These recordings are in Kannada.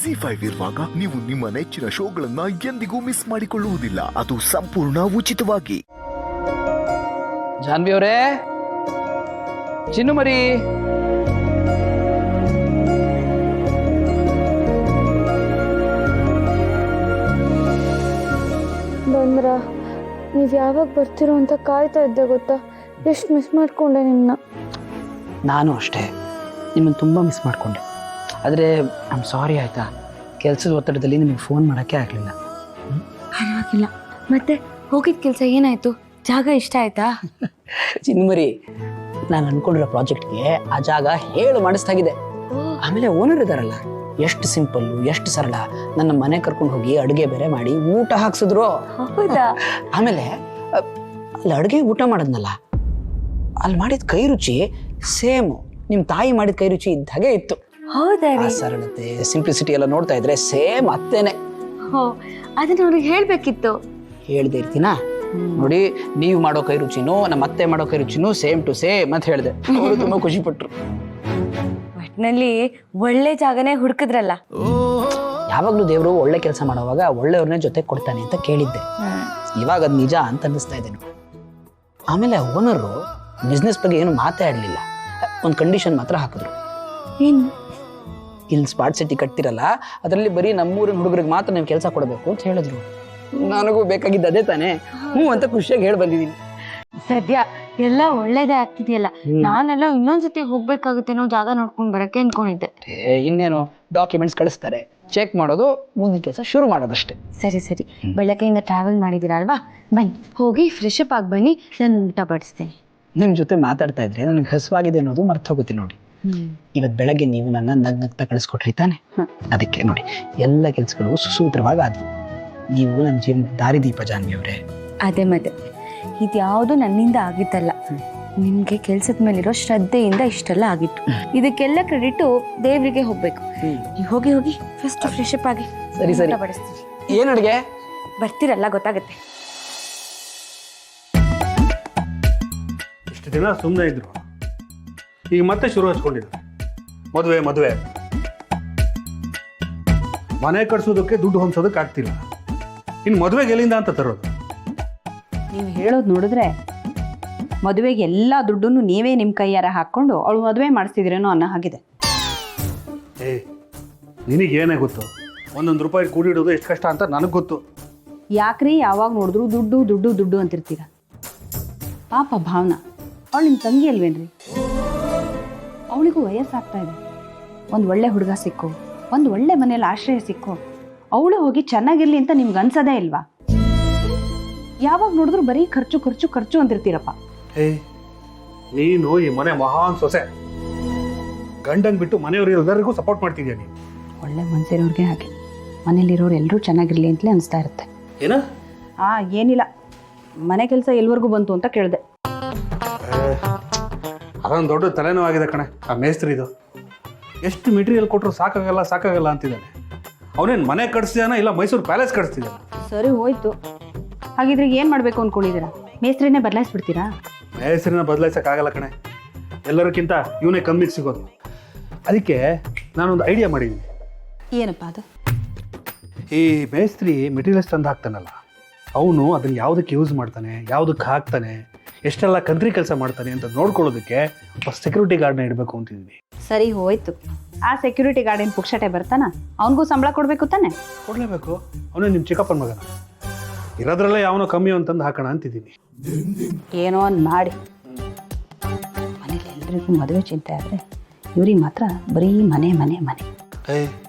ZEE5 ಇರುವಾಗ ನೀವು ನಿಮ್ಮ ನೆಚ್ಚಿನ ಶೋಗಳನ್ನ ಎಂದಿಗೂ ಮಿಸ್ ಮಾಡಿಕೊಳ್ಳುವುದಿಲ್ಲ. ಅದು ಸಂಪೂರ್ಣ ಉಚಿತವಾಗಿ. ಜಾನ್ವಿ ಅವರೇ, ಚಿನ್ನು ಮರಿ, ಬಂದ್ರ ನೀವು ಯಾವಾಗ ಬರ್ತಿರೋ ಅಂತ ಕಾಯ್ತಾ ಇದ್ದೆ ಗೊತ್ತಾ. ಎಷ್ಟು ಮಿಸ್ ಮಾಡ್ಕೊಂಡೆ ನಿಮ್ಮನ್ನ. ನಾನು ಅಷ್ಟೇ ನಿಮ್ಮನ್ನು ತುಂಬ ಮಿಸ್ ಮಾಡಿಕೊಂಡೆ. ಆದರೆ ಐ ಆಮ್ ಸಾರಿ ಆಯಿತಾ, ಕೆಲಸದ ಒತ್ತಡದಲ್ಲಿ ನಿಮಗೆ ಫೋನ್ ಮಾಡೋಕ್ಕೆ ಆಗಲಿಲ್ಲ. ಪರವಾಗಿಲ್ಲ. ಮತ್ತೆ ಹೋಗಿದ್ದ ಕೆಲಸ ಏನಾಯ್ತು? ಜಾಗ ಇಷ್ಟ ಆಯ್ತಾ? ಚಿನ್ಮರಿ, ನಾನು ಅನ್ಕೊಂಡಿರೋ ಪ್ರಾಜೆಕ್ಟ್ಗೆ ಆ ಜಾಗ ಹೇಳು ಮಾಡಿಸ್ತಾಗಿದೆ. ಆಮೇಲೆ ಓನರ್ ಇದ್ದಾರಲ್ಲ, ಎಷ್ಟು ಸಿಂಪಲ್ಲು, ಎಷ್ಟು ಸರಳ. ನನ್ನ ಮನೆ ಕರ್ಕೊಂಡು ಹೋಗಿ ಅಡುಗೆ ಬೇರೆ ಮಾಡಿ ಊಟ ಹಾಕ್ಸಿದ್ರು. ಹೌದಾ? ಆಮೇಲೆ ಅಲ್ಲಿ ಅಡುಗೆ ಊಟ ಮಾಡೋದ್ನಲ್ಲ, ಅಲ್ಲಿ ಮಾಡಿದ ಕೈ ರುಚಿ ಸೇಮ್ ನಿಮ್ಮ ತಾಯಿ ಮಾಡಿದ ಕೈ ರುಚಿ ಇದ್ದ ಹಾಗೆ ಇತ್ತು. ಹೌದಾ? ಸರಳತೆ, ಸಿಂಪ್ಲಿಸಿಟಿ ಎಲ್ಲ ನೋಡ್ತಾ ಇದ್ರೆ ಸೇಮ್ ಅತ್ತೇನೆ. ಅದನ್ನ ಅವ್ರಿಗೆ ಹೇಳ್ಬೇಕಿತ್ತು. ಹೇಳ್ದೆ ಇರ್ತೀನಾ? ನೋಡಿ, ನೀವು ಮಾಡೋ ಕೈ ರುಚಿನೂ ನಮ್ಮ ಅತ್ತೆ ಮಾಡೋ ಕೈ ರುಚಿನೂ ಸೇಮ್ ಟು ಸೇಮ್ ಅಂತ ಹೇಳಿದೆ. ಅವರು ತುಂಬಾ ಖುಷಿ ಪಟ್ರು. ಒಟ್ನಲ್ಲಿ ಒಳ್ಳೆ ಜಾಗನೇ ಹುಡುಕಿದ್ರಲ್ಲ. ಯಾವಾಗ್ಲೂ ದೇವರು ಒಳ್ಳೆ ಕೆಲಸ ಮಾಡುವಾಗ ಒಳ್ಳೆಯವ್ರನ್ನೇ ಜೊತೆ ಕೊಡ್ತಾನೆ ಅಂತ ಕೇಳಿದ್ದೆ. ಇವಾಗ ಅದು ನಿಜ ಅಂತ ಅನ್ನಿಸ್ತಾ ಇದೆ. ಆಮೇಲೆ ಓನರು ಬಿಸ್ನೆಸ್ ಬಗ್ಗೆ ಏನು ಮಾತಾಡಲಿಲ್ಲ. ಒಂದು ಕಂಡೀಷನ್ ಮಾತ್ರ ಹಾಕಿದ್ರು. ಏನು? ಇಲ್ಲಿ ಸ್ಮಾರ್ಟ್ ಸಿಟಿ ಕಟ್ತಿರಲ್ಲ, ಅದರಲ್ಲಿ ಬರೀ ನಮ್ಮೂರಿನ ಹುಡುಗರಿಗೆ ಮಾತ್ರ ನೀವು ಕೆಲಸ ಕೊಡಬೇಕು ಅಂತ ಹೇಳಿದ್ರು. ನನಗೂ ಬೇಕಾಗಿದ್ದ ಅದೇ ತಾನೇ. ಹ್ಞೂ ಅಂತ ಖುಷಿಯಾಗಿ ಹೇಳಿ ಬಂದಿದ್ದೀನಿ. ಸದ್ಯ ಎಲ್ಲ ಒಳ್ಳೇದೇ ಆಗ್ತಿದೆಯಲ್ಲ. ನಾನೆಲ್ಲ ಇನ್ನೊಂದ್ಸತಿ ಹೋಗ್ಬೇಕಾಗುತ್ತೇನೋ ಜಾಗ ನೋಡ್ಕೊಂಡ್ ಬರಕ್ಕೆ ಅನ್ಕೊಂಡಿದ್ದೆ. ಇನ್ನೇನು, ಡಾಕ್ಯುಮೆಂಟ್ಸ್ ಕಳಿಸ್ತಾರೆ, ಚೆಕ್ ಮಾಡೋದು, ಮುಂದಿನ ಕೆಲಸ ಶುರು ಮಾಡೋದಷ್ಟೇ. ಸರಿ ಸರಿ, ಬೆಳಗ್ಗೆಯಿಂದ ಟ್ರಾವೆಲ್ ಮಾಡಿದ್ದೀರಾ ಅಲ್ವಾ? ಬನ್ನಿ ಹೋಗಿ ಫ್ರೆಶ್ ಅಪ್ ಆಗಿ ಬನ್ನಿ, ನಾನು ಊಟ ಬಡಿಸ್ತೇನೆ. ನಿಮ್ಮ ಜೊತೆ ಮಾತಾಡ್ತಾ ಇದ್ರೆ ನನಗೆ ಹಸುವಾಗಿದೆ ಅನ್ನೋದು ಮರ್ತು ಹೋಗುತ್ತೆ ನೋಡಿ. ಇವತ್ತು ಬೆಳಗ್ಗೆ ನೀವು ನನ್ನ ನಗ್ನಗ್ತಾ ಕಳಿಸ್ಕೊಟ್ರಿ ತಾನೆ, ಅದಕ್ಕೆ ನೋಡಿ ಎಲ್ಲ ಕೆಲಸಗಳು ಸುಸೂತ್ರವಾಗಿ ಆದ್ವು. ನೀವು ನನ್ನ ಜೀವನ ದಾರಿದೀಪ ಜಾನ್ವಿ ಅವರೇ. ಅದೇ ಮತ್ತೆ, ಇದ್ಯಾವುದು ನನ್ನಿಂದ ಆಗಿತ್ತಲ್ಲ, ನಿಮ್ಗೆ ಕೆಲ್ಸದ ಮೇಲಿರೋ ಶ್ರದ್ಧೆಯಿಂದ ಇಷ್ಟೆಲ್ಲ ಆಗಿತ್ತು. ಇದಕ್ಕೆಲ್ಲ ಕ್ರೆಡಿಟ್ ದೇವ್ರಿಗೆ ಹೋಗ್ಬೇಕು. ನೀವು ಹೋಗಿ ಹೋಗಿ ಫಸ್ಟ್ ಫ್ರೆಶ್ ಅಪ್ ಆಗಿ. ಸರಿ ಸರಿ, ಬಡಿಸ್ತೀವಿ. ಏನ್ ಅಡುಗೆ? ಬರ್ತೀರಲ್ಲ ಗೊತ್ತಾಗುತ್ತೆ. ಇಷ್ಟು ದಿನ ಸುಮ್ಮನೆ ಇದ್ರು, ಈಗ ಮತ್ತೆ ಶುರು ಹಚ್ಕೊಂಡಿದ್ರು. ಮದುವೆ ಮನೆ ಕಟ್ಸೋದಕ್ಕೆ ದುಡ್ಡು ಹೊಂದೋದಕ್ಕೆ ಆಗ್ತಿಲ್ಲ. ಇನ್ನು ಮದುವೆಗೆ ಎಲ್ಲಿಂದ ಅಂತ ತರೋದು? ನೀವು ಹೇಳೋದು ನೋಡಿದ್ರೆ ಮದುವೆಗೆ ಎಲ್ಲ ದುಡ್ಡನ್ನು ನೀವೇ ನಿಮ್ಮ ಕೈಯಾರ ಹಾಕ್ಕೊಂಡು ಅವಳು ಮದುವೆ ಮಾಡಿಸ್ತಿದ್ರೇನೋ ಅನ್ನೋ ಹಾಗಿದೆ. ನಿನಗೇನೇ ಗೊತ್ತು, ಒಂದೊಂದು ರೂಪಾಯಿ ಕೂಡಿಡೋದು ಎಷ್ಟು ಕಷ್ಟ ಅಂತ ನನಗೆ ಗೊತ್ತು. ಯಾಕ್ರಿ ಯಾವಾಗ ನೋಡಿದ್ರು ದುಡ್ಡು ದುಡ್ಡು ದುಡ್ಡು ಅಂತಿರ್ತೀರ? ಪಾಪ ಭಾವನಾ, ಅವಳು ನಿಮ್ಮ ತಂಗಿ ಅಲ್ವೇನ್ರಿ? ಅವಳಿಗೂ ವಯಸ್ಸಾಗ್ತಾ ಇದೆ. ಒಂದು ಒಳ್ಳೆ ಹುಡುಗ ಸಿಕ್ಕು, ಒಂದು ಒಳ್ಳೆ ಮನೇಲಿ ಆಶ್ರಯ ಸಿಕ್ಕು, ಅವಳು ಹೋಗಿ ಚೆನ್ನಾಗಿರ್ಲಿ ಅಂತ ನಿಮ್ಗೆ ಅನ್ಸೋದೇ ಇಲ್ವಾ? ಯಾವಾಗ ನೋಡಿದ್ರು ಬರೀ ಖರ್ಚು ಖರ್ಚು ಖರ್ಚು ಅಂತಿರ್ತೀರಪ್ಪ. ನೀನು ಈ ಮನೆ ಮಹಾನ್ ಸೊಸೆ, ಗಂಡನ್ ಬಿಟ್ಟು ಮನೆಯವರು ಎಲ್ಲರಿಗೂ ಸಪೋರ್ಟ್ ಮಾಡ್ತಿದ್ಯಾ ನೀನು. ಒಳ್ಳೆ ಮನ್ಸಿರೋರ್ಗೆ ಹಾಗೆ, ಮನೇಲಿರೋರು ಎಲ್ಲರೂ ಚೆನ್ನಾಗಿರ್ಲಿ ಅಂತಲೇ ಅನಿಸ್ತಾ ಇರುತ್ತೆ. ಏನ? ಏನಿಲ್ಲ, ಮನೆ ಕೆಲಸ ಎಲ್ವರೆಗೂ ಬಂತು ಅಂತ ಕೇಳಿದೆ. ಅದೊಂದು ದೊಡ್ಡ ತಲೆನೋವಾಗಿದೆ ಕಣೆ ಆ ಮೇಸ್ತ್ರಿದು. ಎಷ್ಟು ಮೆಟೀರಿಯಲ್ ಕೊಟ್ಟರು ಸಾಕಾಗಲ್ಲ ಅಂತಿದ್ದಾನೆ. ಅವನೇನು ಮನೆ ಕಟ್ಸ್ತಿದಾನ ಇಲ್ಲ ಮೈಸೂರು ಪ್ಯಾಲೇಸ್ ಕಟ್ಸ್ತಿದ್ದಾನ? ಸರಿ ಹೋಯ್ತು, ಹಾಗಿದ್ರೆ ಏನು ಮಾಡಬೇಕು ಅಂದ್ಕೊಂಡಿದ್ದೀರಾ? ಮೇಸ್ತ್ರಿನೇ ಬದಲಾಯಿಸ್ಬಿಡ್ತೀರಾ? ಮೇಸ್ತ್ರಿನ ಬದಲಾಯಿಸೋಕ್ಕಾಗಲ್ಲ ಕಣೆ, ಎಲ್ಲರಿಗಿಂತ ಇವನೇ ಕಮ್ಮಿಗೆ ಸಿಗೋದು. ಅದಕ್ಕೆ ನಾನೊಂದು ಐಡಿಯಾ ಮಾಡಿದ್ದೀನಿ. ಏನಪ್ಪ ಅದು? ಈ ಮೇಸ್ತ್ರಿ ಮೆಟೀರಿಯಲ್ಸ್ ತಂದು ಹಾಕ್ತಾನಲ್ಲ, ಅವನು ಅದನ್ನು ಯಾವುದಕ್ಕೆ ಯೂಸ್ ಮಾಡ್ತಾನೆ, ಯಾವುದಕ್ಕೆ ಹಾಕ್ತಾನೆ, ಎಷ್ಟೆಲ್ಲ ಕಂತ್ರಿ ಕೆಲಸ ಮಾಡ್ತಾನೆ ಅಂತ ನೋಡ್ಕೊಳ್ಳೋದಕ್ಕೆ ಒಬ್ಬ ಸೆಕ್ಯೂರಿಟಿ ಗಾರ್ಡ್ನ ಇಡಬೇಕು ಅಂತಿದ್ದೀನಿ. ಸರಿ ಹೋಯ್ತು, ಆ ಸೆಕ್ಯೂರಿಟಿ ಗಾರ್ಡಿನ ಪುಕ್ಷಟೆ ಬರ್ತಾನ? ಅವನಿಗೂ ಸಂಬಳ ಕೊಡಬೇಕು ತಾನೆ? ಕೊಡಲೇಬೇಕು, ಅವನೇ ನಿಮ್ಮ ಚಿಕ್ಕಪ್ಪನ ಮಗನ. ಇರೋದ್ರಲ್ಲೇ ಯಾವನೋ ಕಮ್ಮಿ ಅಂತಂದು ಹಾಕೋಣ ಅಂತಿದ್ದೀನಿ. ಏನೋ ಒಂದು ಮಾಡಿ. ಮನೇಲಿ ಎಲ್ರಿಗೂ ಮದುವೆ ಚಿಂತೆ ಆದರೆ ಇವ್ರಿಗೆ ಮಾತ್ರ ಬರೀ ಮನೆ ಮನೆ ಮನೆ.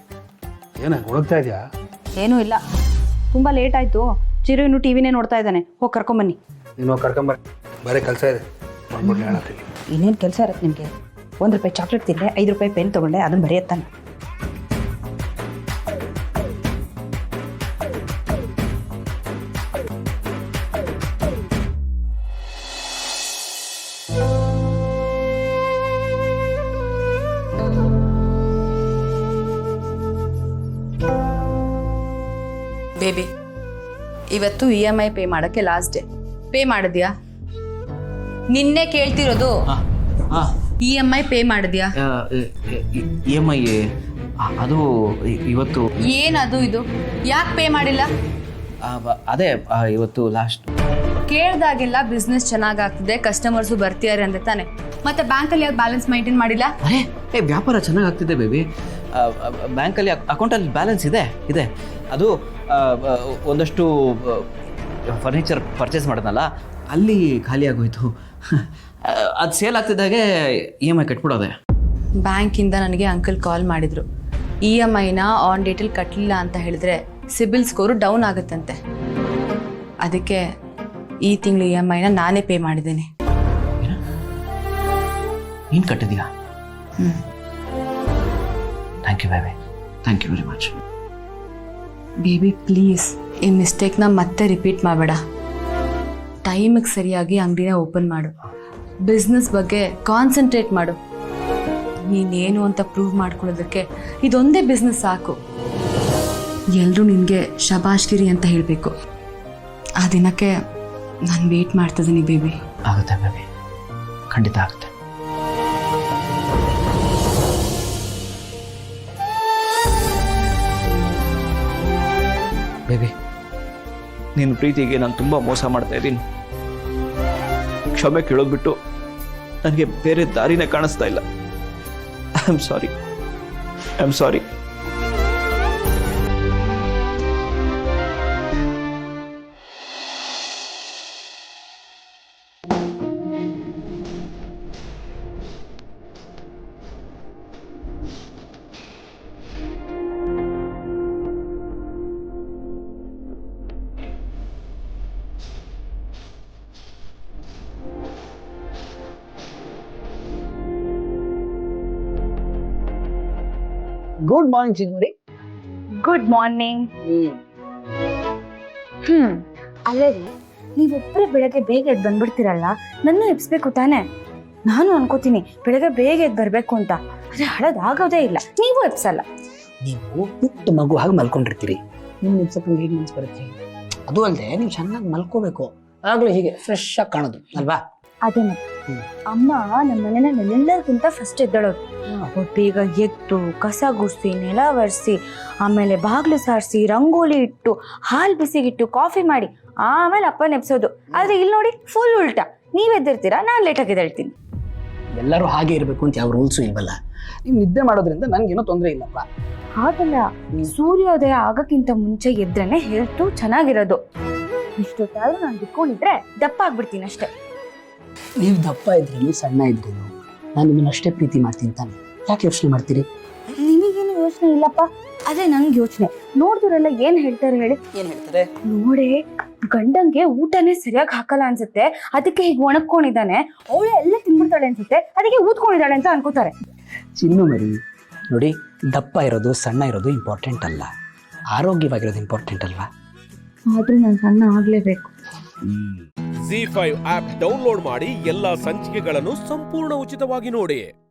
ಏನ ಹುಡುಕ್ತಾ ಇದೆಯಾ? ಏನೂ ಇಲ್ಲ, ತುಂಬ ಲೇಟ್ ಆಯಿತು. ಚಿರು ಇನ್ನು ಟಿವಿನೇ ನೋಡ್ತಾ ಇದ್ದಾನೆ, ಹೋಗಿ ಕರ್ಕೊಂಬನ್ನಿ. ನೀನು ಕರ್ಕೊಂಬರ್ರಿ, ಬೇರೆ ಕೆಲಸ ಇದೆ. ಇನ್ನೇನು ಕೆಲಸ ಇರುತ್ತೆ ನಿಮಗೆ? ₹1 ಚಾಕ್ಲೇಟ್ ತಿಂದರೆ ₹5 ಪೆನ್ ತೊಗೊಂಡೆ, ಅದನ್ನು ಬರೆಯುತ್ತಾನೆ. ಬೇಬಿ, ಇವತ್ತು EMI ಪೇ ಮಾಡೋಕ್ಕೆ ಲಾಸ್ಟ್ ಡೇ. ಪೇ ಮಾಡಿದ್ಯಾ? ನಿನ್ನೆ ಕೇಳ್ತಿರೋದು. EMI ಪೇ ಮಾಡಿದ್ಯಾ? EMI ಅದು ಇವತ್ತು ಏನದು ಇದು ಯಾಕೆ ಪೇ ಮಾಡಿಲ್ಲ? ಅದೇ ಇವತ್ತು ಲಾಸ್ಟ್. ಕೇಳ್ದಾಗೆಲ್ಲ ಬಿಸ್ನೆಸ್ ಚೆನ್ನಾಗಾಗ್ತಿದೆ, ಕಸ್ಟಮರ್ಸು ಬರ್ತಿದ್ದಾರೆ ಅಂತ ತಾನೆ. ಮತ್ತೆ ಬ್ಯಾಂಕಲ್ಲಿ ಯಾವ್ದು ಬ್ಯಾಲೆನ್ಸ್ ಮೈಂಟೈನ್ ಮಾಡಿಲ್ಲ? ಅರೆ ವ್ಯಾಪಾರ ಚೆನ್ನಾಗಿ ಆಗ್ತಿದೆ ಬೇಬಿ. ಬ್ಯಾಂಕಲ್ಲಿ ಅಕೌಂಟಲ್ಲಿ ಬ್ಯಾಲೆನ್ಸ್ ಇದೆ. ಅದು ಒಂದಷ್ಟು ಫರ್ನಿಚರ್ ಪರ್ಚೇಸ್ ಮಾಡಿದ್ನಲ್ಲ, ಅಲ್ಲಿ ಖಾಲಿ ಆಗೋಯ್ತು. ಅದು ಸೇಲ್ ಆಗ್ತಿದ್ದಾಗೆ EMI ಕಟ್ಬಿಡೋದೆ. ಬ್ಯಾಂಕಿಂದ ನನಗೆ ಅಂಕಲ್ ಕಾಲ್ ಮಾಡಿದ್ರು. EMIನ ಆನ್ ಡೇಟಲ್ಲಿ ಕಟ್ಟಲಿಲ್ಲ ಅಂತ ಹೇಳಿದ್ರೆ ಸಿಬಿಲ್ ಸ್ಕೋರು ಡೌನ್ ಆಗುತ್ತಂತೆ. ಅದಕ್ಕೆ ಈ ತಿಂಗಳು EMIನ ನಾನೇ ಪೇ ಮಾಡಿದ್ದೇನೆ. ನೀನು ಕಟ್ಟಿದ್ಯಾ? Thank you baby, thank you very much. Baby please ಈ ಮಿಸ್ಟೇಕ್ನ ಮತ್ತೆ ರಿಪೀಟ್ ಮಾಡಬೇಡ. ಟೈಮಿಗೆ ಸರಿಯಾಗಿ ಅಂಗಡಿನ ಓಪನ್ ಮಾಡು. ಬಿಸ್ನೆಸ್ ಬಗ್ಗೆ ಕಾನ್ಸಂಟ್ರೇಟ್ ಮಾಡು. ನೀನೇನು ಅಂತ ಪ್ರೂವ್ ಮಾಡ್ಕೊಳ್ಳೋದಕ್ಕೆ ಇದೊಂದೇ ಬಿಸ್ನೆಸ್ ಸಾಕು. ಎಲ್ಲರೂ ನಿನಗೆ ಶಬಾಷ್ಗಿರಿ ಅಂತ ಹೇಳಬೇಕು. ಆ ದಿನಕ್ಕೆ ನಾನು ವೇಟ್ ಮಾಡ್ತಿದ್ದೀನಿ ಬೇಬಿ. ಆಗುತ್ತೆ ಬೇಬಿ, ಖಂಡಿತ ಆಗುತ್ತೆ. ಬೇಬಿ, ನಿನ್ನ ಪ್ರೀತಿಗೆ ನಾನು ತುಂಬ ಮೋಸ ಮಾಡ್ತಾ ಇದ್ದೀನಿ. ಕ್ಷಮೆ ಕೇಳೋದ್ಬಿಟ್ಟು ನನಗೆ ಬೇರೆ ದಾರಿನೇ ಕಾಣಿಸ್ತಾ ಇಲ್ಲ. I am sorry. Good morning Chiguri. Good morning. ಅಲ್ಲೇ ರೀ, ನೀವೊಬ್ಬರೇ ಬೆಳಗ್ಗೆ ಬೇಗ ಎದ್ದು ಬಂದ್ಬಿಡ್ತೀರಲ್ಲ, ನನ್ನ ಎಬ್ಸ್ಬೇಕು ತಾನೆ. ನಾನು ಅನ್ಕೋತೀನಿ ಬೆಳಗ್ಗೆ ಬೇಗ ಎದ್ದು ಬರಬೇಕು ಅಂತ, ಆದರೆ ಹಳೋದಾಗೋದೇ ಇಲ್ಲ. ನೀವು ಎಬ್ಸಲ್ಲ. ನೀವು ಪುಟ್ಟ ಮಗು ಹಾಗೆ ಮಲ್ಕೊಂಡಿರ್ತೀರಿ, ನಿಮ್ಮ ಎಬ್ಸಕ್ಕೆ ಹೇಗೆ ಮನ್ಸು ಬರುತ್ತೆ? ಅದು ಅಲ್ಲದೆ ನೀವು ಚೆನ್ನಾಗಿ ಮಲ್ಕೋಬೇಕು, ಆಗಲೇ ಹೀಗೆ ಫ್ರೆಶ್ ಆಗಿ ಕಾಣೋದು ಅಲ್ವಾ? ಅದೇ ಮತ್ತೆ ಅಮ್ಮ ನಮ್ಮ ಮನೆಯಲ್ಲೆಲ್ಲರಿಗಿಂತ ಫಸ್ಟ್ ಎದ್ದಳೋದು. ಅವ್ರು ಬೇಗ ಎದ್ದು ಕಸ ಗುಡಿಸಿ, ನೆಲ ಒರೆಸಿ, ಆಮೇಲೆ ಬಾಗಿಲು ಸಾರಿಸಿ, ರಂಗೋಲಿ ಇಟ್ಟು, ಹಾಲು ಬಿಸಿಗಿಟ್ಟು, ಕಾಫಿ ಮಾಡಿ, ಆಮೇಲೆ ಅಪ್ಪನ ಎಬ್ಸೋದು. ಆದ್ರೆ ಇಲ್ಲಿ ನೋಡಿ ಫುಲ್ ಉಲ್ಟಾ. ನೀವ್ ಎದ್ದಿರ್ತೀರಾ, ನಾನು ಲೇಟಾಗಿ ಎದ್ದೇಳ್ತೀನಿ. ಎಲ್ಲರೂ ಹಾಗೆ ಇರಬೇಕು ಅಂತ ಯಾವ ರೂಲ್ಸು ಇಲ್ವಲ್ಲ. ನೀವು ನಿದ್ದೆ ಮಾಡೋದ್ರಿಂದ ನನಗೇನೋ ತೊಂದರೆ ಇಲ್ಲಪ್ಪ. ಹಾಗಲ್ಲ, ಸೂರ್ಯೋದಯ ಆಗಕ್ಕಿಂತ ಮುಂಚೆ ಎದ್ರೇನೆ ಹೆಲ್ತು ಚೆನ್ನಾಗಿರೋದು. ಇಷ್ಟೊತ್ತಾದ್ರೂ ನಾನು ಬಿಟ್ಕೊಂಡಿದ್ರೆ ದಪ್ಪ ಆಗ್ಬಿಡ್ತೀನಿ ಅಷ್ಟೇ. ನೀವು ದಪ್ಪ ಇದ್ರೇನು ಸಣ್ಣ ಇದ್ರೇನು ನಾನು ನಿಮ್ಮನ್ನ ಅಷ್ಟೇ ಪ್ರೀತಿ ಮಾಡ್ತೀನಿ ತಾನೆ. ಯಾಕೆ ಯೋಚನೆ ಮಾಡ್ತೀರಿ? ನಿಮಗೇನು ಯೋಚನೆ ಇಲ್ಲಪ್ಪ, ಅದೇ ನಂಗೆ ಯೋಚನೆ. ನೋಡಿದ್ರೆಲ್ಲ ಏನ್ ಹೇಳ್ತಾರೆ ಹೇಳಿ? ಏನ್ ಹೇಳ್ತಾರೆ? ನೋಡೇ ಗಂಡಂಗೆ ಊಟನೇ ಸರಿಯಾಗಿ ಹಾಕಲ್ಲ ಅನ್ಸುತ್ತೆ, ಅದಕ್ಕೆ ಹೀಗೆ ಒಣಕೊಂಡಿದ್ದಾನೆ. ಅವಳು ಎಲ್ಲ ತಿನ್ಬಿಡ್ತಾಳೆ ಅನ್ಸುತ್ತೆ, ಅದಕ್ಕೆ ಊದ್ಕೊಂಡಿದ್ದಾಳೆ ಅಂತ ಅನ್ಕೋತಾರೆ. ಚಿನ್ನು ಮರಿ ನೋಡಿ, ದಪ್ಪ ಇರೋದು ಸಣ್ಣ ಇರೋದು ಇಂಪಾರ್ಟೆಂಟ್ ಅಲ್ಲ, ಆರೋಗ್ಯವಾಗಿರೋದು ಇಂಪಾರ್ಟೆಂಟ್ ಅಲ್ವಾ? ಆದ್ರೂ ನಾನು ಸಣ್ಣ ಆಗ್ಲೇಬೇಕು. ZEE5 ಆಪ್ ಡೌನ್ಲೋಡ್ ಮಾಡಿ ಎಲ್ಲಾ ಸಂಚಿಕೆಗಳನ್ನು ಸಂಪೂರ್ಣ ಉಚಿತವಾಗಿ ನೋಡಿ.